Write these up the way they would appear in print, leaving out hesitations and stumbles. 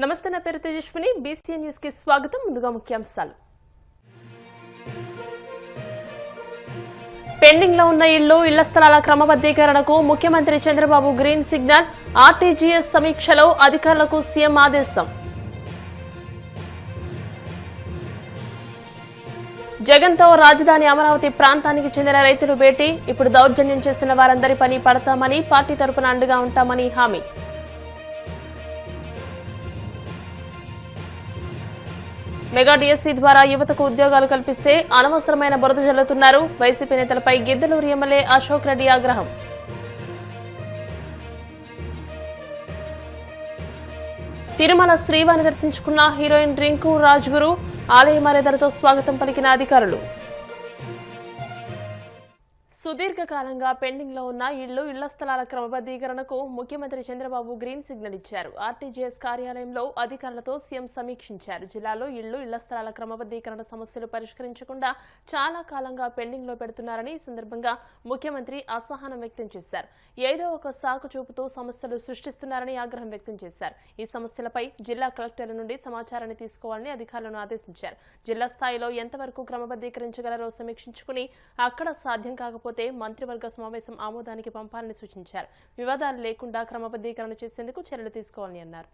నమస్తే, నా పేరు తేజస్విని. బీసీఎన్ న్యూస్ కి స్వాగతం. ముందుగా ముఖ్యాంశాలు. పెండింగ్ లో ఉన్న ఇళ్ల స్థలాల క్రమబద్దీకరణకు ముఖ్యమంత్రి చంద్రబాబు గ్రీన్ సిగ్నల్. ఆర్టీజీఎస్ సమీక్షలో అధికారులకు సీఎం ఆదేశం. జగన్తో రాజధాని అమరావతి ప్రాంతానికి చెందిన రైతులు భేటీ. ఇప్పుడు దౌర్జన్యం చేస్తున్న వారందరి పని పడతామని, పార్టీ తరపున అండగా ఉంటామని హామీ. మెగా డిఎస్సీ ద్వారా యువతకు ఉద్యోగాలు కల్పిస్తే అనవసరమైన బురద జల్లుతున్నారు. వైసీపీ నేతలపై గిద్దలూరు ఎమ్మెల్యే అశోక్ రెడ్డి ఆగ్రహం. తిరుమల శ్రీవారిని దర్శించుకున్న హీరోయిన్ రింకు రాజ్గురు. ఆలయ మర్యాదలతో స్వాగతం పలికిన అధికారులు. సుదీర్ఘకాలంగా పెండింగ్ లో ఉన్న ఇళ్ల స్థలాల క్రమబద్దీకరణకు ముఖ్యమంత్రి చంద్రబాబు గ్రీన్ సిగ్నల్ ఇచ్చారు. ఆర్టీజీఎస్ కార్యాలయంలో అధికారులతో సీఎం సమీక్షించారు. జిల్లాలో ఇళ్ల స్థలాల క్రమబద్దీకరణ సమస్యలు పరిష్కరించకుండా చాలా కాలంగా పెండింగ్ లో పెడుతున్నారని ఈ సందర్భంగా ముఖ్యమంత్రి అసహనం వ్యక్తం చేశారు. ఏదో ఒక సాకు చూపుతూ సమస్యలు సృష్టిస్తున్నారని ఆగ్రహం వ్యక్తం చేశారు. ఈ సమస్యలపై జిల్లా కలెక్టర్ల నుండి సమాచారాన్ని తీసుకోవాలని అధికారులను ఆదేశించారు. జిల్లా స్థాయిలో ఎంతవరకు క్రమబద్దీకరించగలరో సమీక్షించుకుని అక్కడ సాధ్యం కాకపోతే మంత్రివర్గ సమావేశం ఆమోదానికి పంపాలని సూచించారు. వివాదాలు లేకుండా క్రమబద్దీకరణ చేసేందుకు చర్యలు తీసుకోవాలని అన్నారు.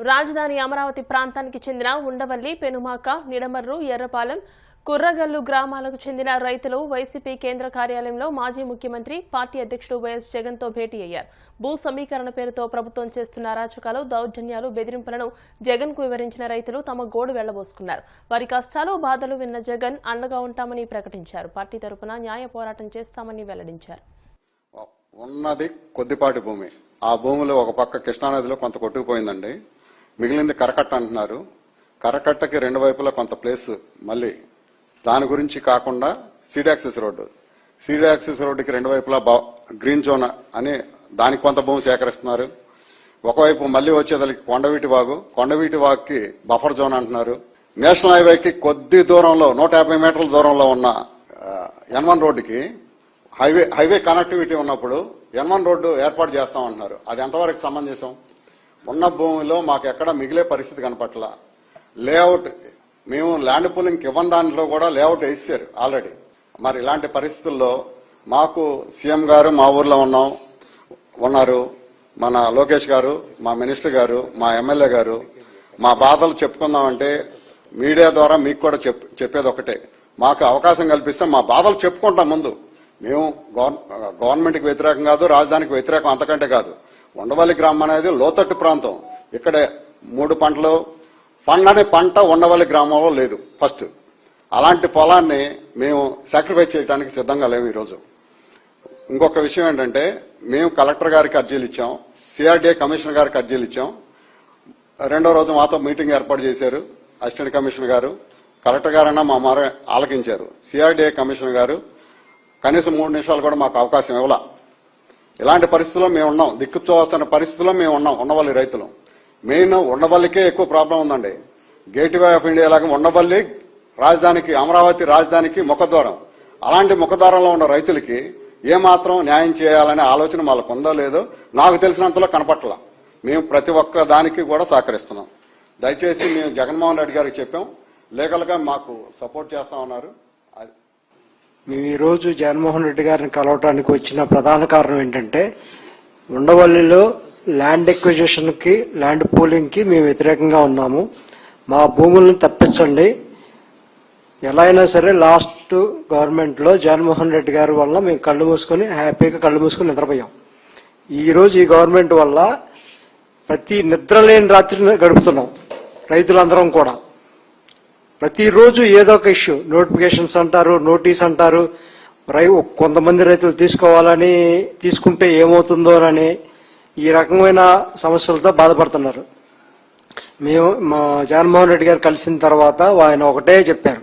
రాజధాని అమరావతి ప్రాంతానికి చెందిన ఉండవల్లి, పెనుమాక, నిడమర్రు, ఎర్రపాలెం, కుర్రగల్లు గ్రామాలకు చెందిన రైతులు వైసీపీ కేంద్ర కార్యాలయంలో మాజీ ముఖ్యమంత్రి, పార్టీ అధ్యక్షుడు వైఎస్ జగన్తో భేటీ అయ్యారు. భూ సమీకరణ పేరుతో ప్రభుత్వం చేస్తున్న అరాచకాలు, దౌర్జన్యాలు, బెదిరింపులను జగన్కు వివరించిన రైతులు తమ గోడు వెళ్లబోసుకున్నారు. వారి కష్టాలు, బాధలు విన్న జగన్ అండగా ఉంటామని ప్రకటించారు. పార్టీ తరపున న్యాయ పోరాటం చేస్తామని వెల్లడించారు. ఉన్నది కొద్దిపాటి భూమి. ఆ భూమిలో ఒక పక్క కృష్ణానదిలో కొంత కొట్టుకుపోయిందండి. మిగిలింది కరకట్ట అంటున్నారు. కరకట్టకి రెండు వైపులా కొంత ప్లేస్, మళ్ళీ దాని గురించి కాకుండా సీడ్ యాక్సెస్ రోడ్డుకి రెండు వైపులా గ్రీన్ జోన్ అని దానికి కొంత భూమి సేకరిస్తున్నారు. ఒకవైపు మళ్ళీ వచ్చేదానికి కొండవీటి వాగుకి బఫర్ జోన్ అంటున్నారు. నేషనల్ హైవేకి కొద్ది దూరంలో 150 మీటర్ల దూరంలో ఉన్న N1 రోడ్డుకి హైవే కనెక్టివిటీ ఉన్నప్పుడు N1 రోడ్డు ఏర్పాటు చేస్తామంటున్నారు. అది ఎంతవరకు సమంజసం? ఉన్న భూమిలో మాకు ఎక్కడ మిగిలే పరిస్థితి కనపట్ల. లేఅవుట్ మేము ల్యాండ్ పూలింగ్ ఇవ్వని దాంట్లో కూడా లేఅవుట్ వేసారు ఆల్రెడీ. మరి ఇలాంటి పరిస్థితుల్లో మాకు సీఎం గారు మా ఊర్లో ఉన్నారు, మన లోకేష్ గారు, మా మినిస్టర్ గారు, మా ఎమ్మెల్యే గారు. మా బాధలు చెప్పుకుందామంటే మీడియా ద్వారా మీకు కూడా చెప్పేది ఒకటే, మాకు అవకాశం కల్పిస్తే మా బాధలు చెప్పుకుంటాం. ముందు మేము గవర్నమెంట్కి వ్యతిరేకం కాదు, రాజధానికి వ్యతిరేకం అంతకంటే కాదు. ఉండవల్లి గ్రామం అనేది లోతట్టు ప్రాంతం. ఇక్కడ 3 పంటలు పండని పంట ఉండవల్లి గ్రామంలో లేదు. ఫస్ట్ అలాంటి పొలాన్ని మేము సాక్రిఫైస్ చేయడానికి సిద్ధంగా లేవు ఈరోజు. ఇంకొక విషయం ఏంటంటే, మేము కలెక్టర్ గారికి అర్జీలు ఇచ్చాం, సిఆర్డీఏ కమిషనర్ గారికి అర్జీలు ఇచ్చాం. రెండో రోజు మాతో మీటింగ్ ఏర్పాటు చేశారు అసిస్టెంట్ కమిషనర్ గారు. కలెక్టర్ గారైనా మా మాట ఆలకించారు. సిఆర్డీఏ కమిషనర్ గారు కనీసం 3 నిమిషాలు కూడా మాకు అవకాశం ఇవ్వాల. ఇలాంటి పరిస్థితుల్లో మేము ఉన్నాం, దిక్కుతోస్తున్న పరిస్థితుల్లో మేము ఉన్నాం. ఉండవల్లి రైతులు మెయిన్ ఉండవల్లికే ఎక్కువ ప్రాబ్లం ఉందండి. గేట్వే ఆఫ్ ఇండియా లాగా ఉండవల్లి రాజధానికి, అమరావతి రాజధానికి ముఖద్వారం. అలాంటి ముఖద్వారంలో ఉన్న రైతులకి ఏమాత్రం న్యాయం చేయాలనే ఆలోచన వాళ్ళకు ఉందో లేదో నాకు తెలిసినంతలో కనపట్ల. మేము ప్రతి ఒక్క దానికి కూడా సహకరిస్తున్నాం. దయచేసి మేము జగన్మోహన్ రెడ్డి గారికి చెప్పాం, లీగల్ గా మాకు సపోర్ట్ చేస్తామన్నారు. మేము ఈరోజు జగన్మోహన్ రెడ్డి గారిని కలవటానికి వచ్చిన ప్రధాన కారణం ఏంటంటే, ఉండవల్లిలో ల్యాండ్ ఎక్విజిషన్ కి, ల్యాండ్ పూలింగ్ కి మేము వ్యతిరేకంగా ఉన్నాము. మా భూములను తప్పించండి. ఎలా అయినా సరే లాస్ట్ గవర్నమెంట్ లో జగన్మోహన్ రెడ్డి గారి వల్ల మేము హ్యాపీగా కళ్ళు మూసుకుని నిద్రపోయాం. ఈ రోజు ఈ గవర్నమెంట్ వల్ల ప్రతి నిద్రలేని రాత్రి గడుపుతున్నాం రైతులందరం కూడా. ప్రతిరోజు ఏదో ఒక ఇష్యూ, నోటిఫికేషన్స్ అంటారు, నోటీస్ అంటారు, కొంతమంది రైతులు తీసుకుంటే ఏమవుతుందోనని ఈ రకమైన సమస్యలతో బాధపడుతున్నారు. మేము మా జగన్మోహన్ రెడ్డి గారు కలిసిన తర్వాత ఆయన ఒకటే చెప్పారు,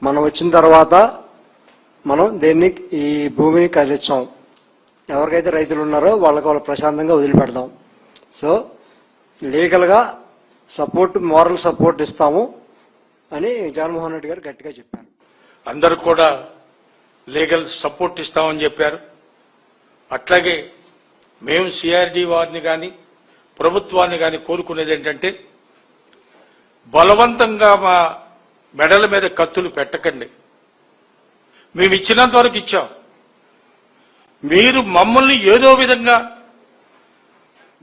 మనం వచ్చిన తర్వాత మనం ఈ భూమిని కదిలించాం, ఎవరికైతే రైతులు ఉన్నారో వాళ్ళకి ప్రశాంతంగా వదిలిపెడదాం. సో లీగల్ గా మోరల్ సపోర్ట్ ఇస్తాము అని జగన్మోహన్ రెడ్డి గారు గట్టిగా చెప్పారు. అందరూ కూడా లీగల్ సపోర్ట్ ఇస్తామని చెప్పారు. అట్లాగే మేము సిఆర్డి వారిని కానీ ప్రభుత్వాన్ని కానీ కోరుకునేది ఏంటంటే, బలవంతంగా మా మెడల మీద కత్తులు పెట్టకండి. మేము ఇచ్చినంత వరకు ఇచ్చాం. మీరు మమ్మల్ని ఏదో విధంగా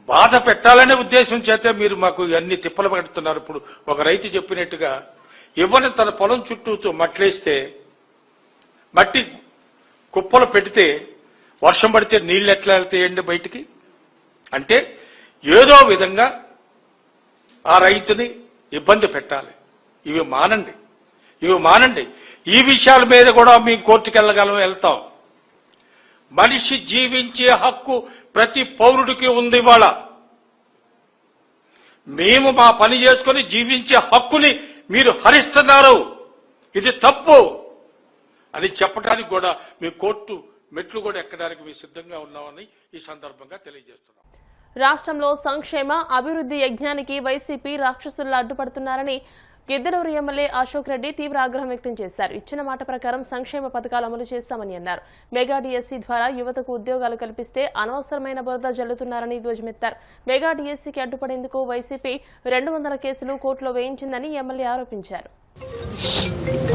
బాధ పెట్టాలనే ఉద్దేశం చేత మీరు మాకు అన్ని తిప్పలు పెడుతున్నారు. ఇప్పుడు ఒక రైతు చెప్పినట్టుగా ఇవ్వని తన పొలం చుట్టూతో మట్లేస్తే, మట్టి కుప్పలు పెడితే వర్షం పడితే నీళ్లు ఎట్లా వెళ్తాయండి బయటికి? అంటే ఏదో విధంగా ఆ రైతుని ఇబ్బంది పెట్టాలి. ఇవి మానండి. ఈ విషయాల మీద కూడా మేము కోర్టుకు వెళ్తాం. మనిషి జీవించే హక్కు ప్రతి పౌరుడికి ఉంది. ఇవాళ మేము మా పని చేసుకుని జీవించే హక్కుని మీరు హరిస్తున్నారు, ఇది తప్పు అని చెప్పడానికి కూడా మీ కోర్టు మెట్లు కూడా ఎక్కడానికి మేము సిద్ధంగా ఉన్నామని ఈ సందర్భంగా తెలియజేస్తున్నాం. రాష్ట్రంలో సంక్షేమ అభివృద్ధి యజ్ఞానికి వైసీపీ రాక్షసులు అడ్డుపడుతున్నారని గిద్దలూరు ఎమ్మెల్యే అశోక్ రెడ్డి తీవ్ర ఆగ్రహం వ్యక్తం చేశారు. ఇచ్చిన మాట ప్రకారం సంక్షేమ పథకాలు అమలు చేస్తామని అన్నారు. మెగా డిఎస్సీ ద్వారా యువతకు ఉద్యోగాలు కల్పిస్తే అనవసరమైన బురద జల్లుతున్నారని ధ్వజమెత్తారు. మెగా డిఎస్సీకి అడ్డుపడేందుకు వైసీపీ 200 కేసులు కోర్టులో వేయించిందని ఎమ్మెల్యే ఆరోపించారు.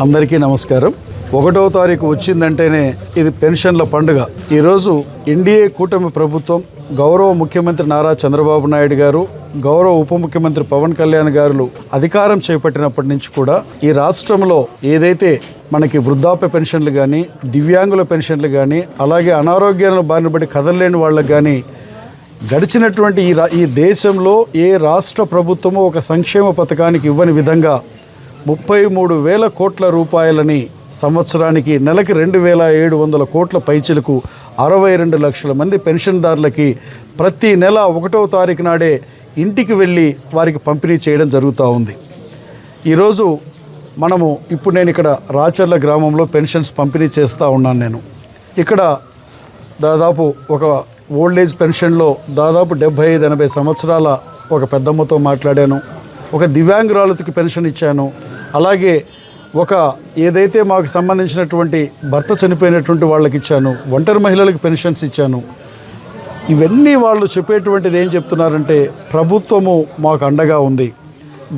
అందరికీ నమస్కారం. 1వ తారీఖు వచ్చిందంటేనే ఇది పెన్షన్ల పండుగ. ఈరోజు ఎన్డీఏ కూటమి ప్రభుత్వం, గౌరవ ముఖ్యమంత్రి నారా చంద్రబాబు నాయుడు గారు, గౌరవ ఉప ముఖ్యమంత్రి పవన్ కళ్యాణ్ గారు అధికారం చేపట్టినప్పటి నుంచి కూడా ఈ రాష్ట్రంలో ఏదైతే మనకి వృద్ధాప్య పెన్షన్లు కానీ, దివ్యాంగుల పెన్షన్లు కానీ, అలాగే అనారోగ్యాలను బారిన పడి కదలలేని వాళ్ళకు కానీ గడిచినటువంటి ఈ దేశంలో ఏ రాష్ట్ర ప్రభుత్వమో ఒక సంక్షేమ పథకానికి ఇవ్వని విధంగా 33,000 కోట్ల రూపాయలని సంవత్సరానికి నెలకి 2,700 కోట్ల పైచిలకు 62 లక్షల మంది పెన్షన్దారులకి ప్రతి నెల 1వ తారీఖు నాడే ఇంటికి వెళ్ళి వారికి పంపిణీ చేయడం జరుగుతూ ఉంది. ఈరోజు ఇప్పుడు నేను ఇక్కడ రాచర్ల గ్రామంలో పెన్షన్స్ పంపిణీ చేస్తూ ఉన్నాను. నేను ఇక్కడ దాదాపు ఒక ఓల్డ్ ఏజ్ పెన్షన్లో దాదాపు 75-80 సంవత్సరాల ఒక పెద్దమ్మతో మాట్లాడాను. ఒక దివ్యాంగురాలకి పెన్షన్ ఇచ్చాను. అలాగే ఏదైతే మాకు సంబంధించినటువంటి భర్త చనిపోయినటువంటి వాళ్ళకి ఇచ్చాను, ఒంటరి మహిళలకు పెన్షన్స్ ఇచ్చాను. ఇవన్నీ వాళ్ళు చెప్పేటువంటిది ఏం చెప్తున్నారంటే, ప్రభుత్వము మాకు అండగా ఉంది.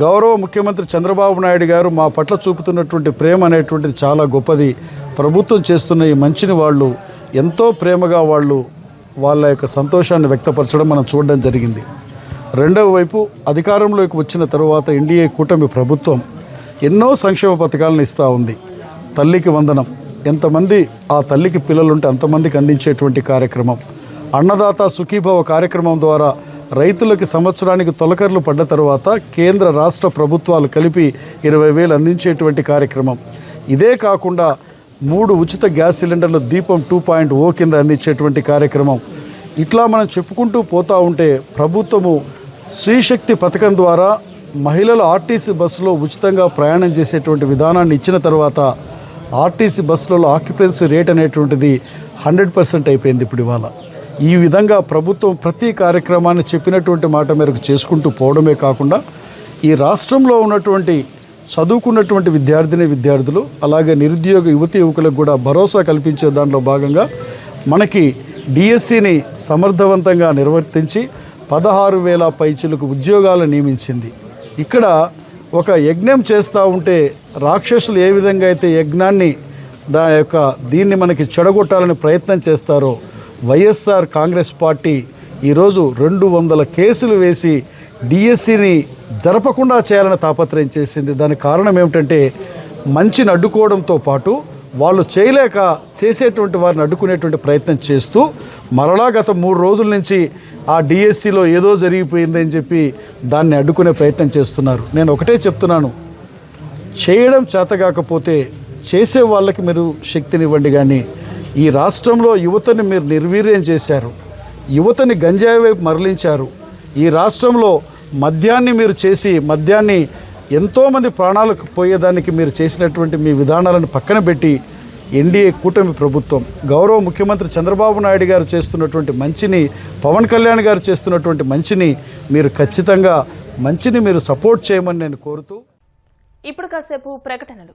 గౌరవ ముఖ్యమంత్రి చంద్రబాబు నాయుడు గారు మా పట్ల చూపుతున్నటువంటి ప్రేమ అనేటువంటిది చాలా గొప్పది. ప్రభుత్వం చేస్తున్న ఈ మంచిని వాళ్ళు ఎంతో ప్రేమగా వాళ్ళ యొక్క సంతోషాన్ని వ్యక్తపరచడం మనం చూడడం జరిగింది. రెండవ వైపు అధికారంలోకి వచ్చిన తరువాత ఎన్డీఏ కూటమి ప్రభుత్వం ఎన్నో సంక్షేమ పథకాలను ఇస్తూ ఉంది. తల్లికి వందనం, ఎంతమంది ఆ తల్లికి పిల్లలుంటే అంతమందికి అందించేటువంటి కార్యక్రమం. అన్నదాత సుఖీభవ కార్యక్రమం ద్వారా రైతులకి సంవత్సరానికి తొలకర్లు పడ్డ తర్వాత కేంద్ర రాష్ట్ర ప్రభుత్వాలు కలిపి 20,000 అందించేటువంటి కార్యక్రమం. ఇదే కాకుండా 3 ఉచిత గ్యాస్ సిలిండర్లు దీపం 2.0 కింద అందించేటువంటి కార్యక్రమం. ఇట్లా మనం చెప్పుకుంటూ పోతూ ఉంటే ప్రభుత్వము శ్రీశక్తి పథకం ద్వారా మహిళలు ఆర్టీసీ బస్సులో ఉచితంగా ప్రయాణం చేసేటువంటి విధానాన్ని ఇచ్చిన తర్వాత ఆర్టీసీ బస్సులలో ఆక్యుపెన్సీ రేట్ అనేటువంటిది 100% అయిపోయింది ఇప్పుడు ఇవాళ. ఈ విధంగా ప్రభుత్వం ప్రతి కార్యక్రమాన్ని చెప్పినటువంటి మాట మేరకు చేసుకుంటూ పోవడమే కాకుండా ఈ రాష్ట్రంలో ఉన్నటువంటి చదువుకున్నటువంటి విద్యార్థులు అలాగే నిరుద్యోగ యువకులకు కూడా భరోసా కల్పించే దాంట్లో భాగంగా మనకి డిఎస్సిని సమర్థవంతంగా నిర్వర్తించి 16,000 పైచిలకు ఉద్యోగాలు నియమించింది. ఇక్కడ ఒక యజ్ఞం చేస్తూ ఉంటే రాక్షసులు ఏ విధంగా అయితే యజ్ఞాన్ని దీన్ని మనకి చెడగొట్టాలని ప్రయత్నం చేస్తారో, వైఎస్ఆర్ కాంగ్రెస్ పార్టీ ఈరోజు 200 కేసులు వేసి డిఎస్సిని జరపకుండా చేయాలని తాపత్రయం చేసింది. దానికి కారణం ఏమిటంటే, మంచిని అడ్డుకోవడంతో పాటు వాళ్ళు చేయలేక చేసేటువంటి వారిని అడ్డుకునేటువంటి ప్రయత్నం చేస్తూ మరలా గత 3 రోజుల నుంచి ఆ డిఎస్సిలో ఏదో జరిగిపోయిందని చెప్పి దాన్ని అడ్డుకునే ప్రయత్నం చేస్తున్నారు. నేను ఒకటే చెప్తున్నాను, చేయడం చేతగాకపోతే చేసే వాళ్ళకి మీరు శక్తినివ్వండి. కానీ ఈ రాష్ట్రంలో యువతని మీరు నిర్వీర్యం చేశారు, యువతని గంజాయి వైపు మరలించారు. ఈ రాష్ట్రంలో మద్యాన్ని మీరు చేసి మద్యాన్ని ఎంతోమంది ప్రాణాలకు పోయేదానికి మీరు చేసినటువంటి మీ విధానాలను పక్కన పెట్టి ఎన్డీఏ కూటమి ప్రభుత్వం, గౌరవ ముఖ్యమంత్రి చంద్రబాబు నాయుడు గారు చేస్తున్నటువంటి మంచిని, పవన్ కళ్యాణ్ గారు చేస్తున్నటువంటి మంచిని మీరు ఖచ్చితంగా మంచిని మీరు సపోర్ట్ చేయమని నేను కోరుతూ ఇప్పుడు కాసేపు ప్రకటనలు.